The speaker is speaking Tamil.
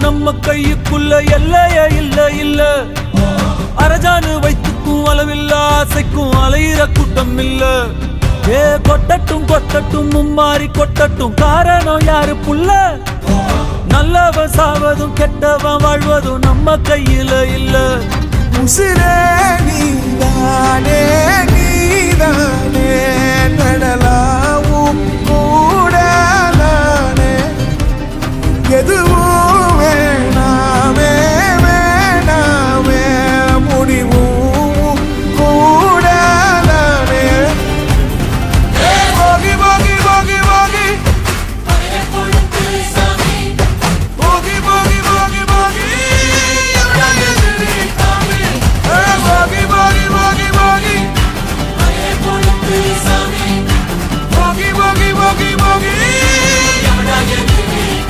நம்ம கையுக்குள்ள எல்லைய இல்ல இல்ல. அரஜானு வைத்துக்கும் அளவில்ல, ஆசைக்கும் அலையிற கூட்டம் இல்ல. ஏ கொட்டட்டும் கொட்டட்டும் மும்மாறி கொட்டட்டும், காரணம் யாரு புள்ள? நல்லவன் சாவதும் கெட்டவன் வாழ்வதும் நம்ம கையில இல்ல. உசிரே நீதானே நீதானே நடலா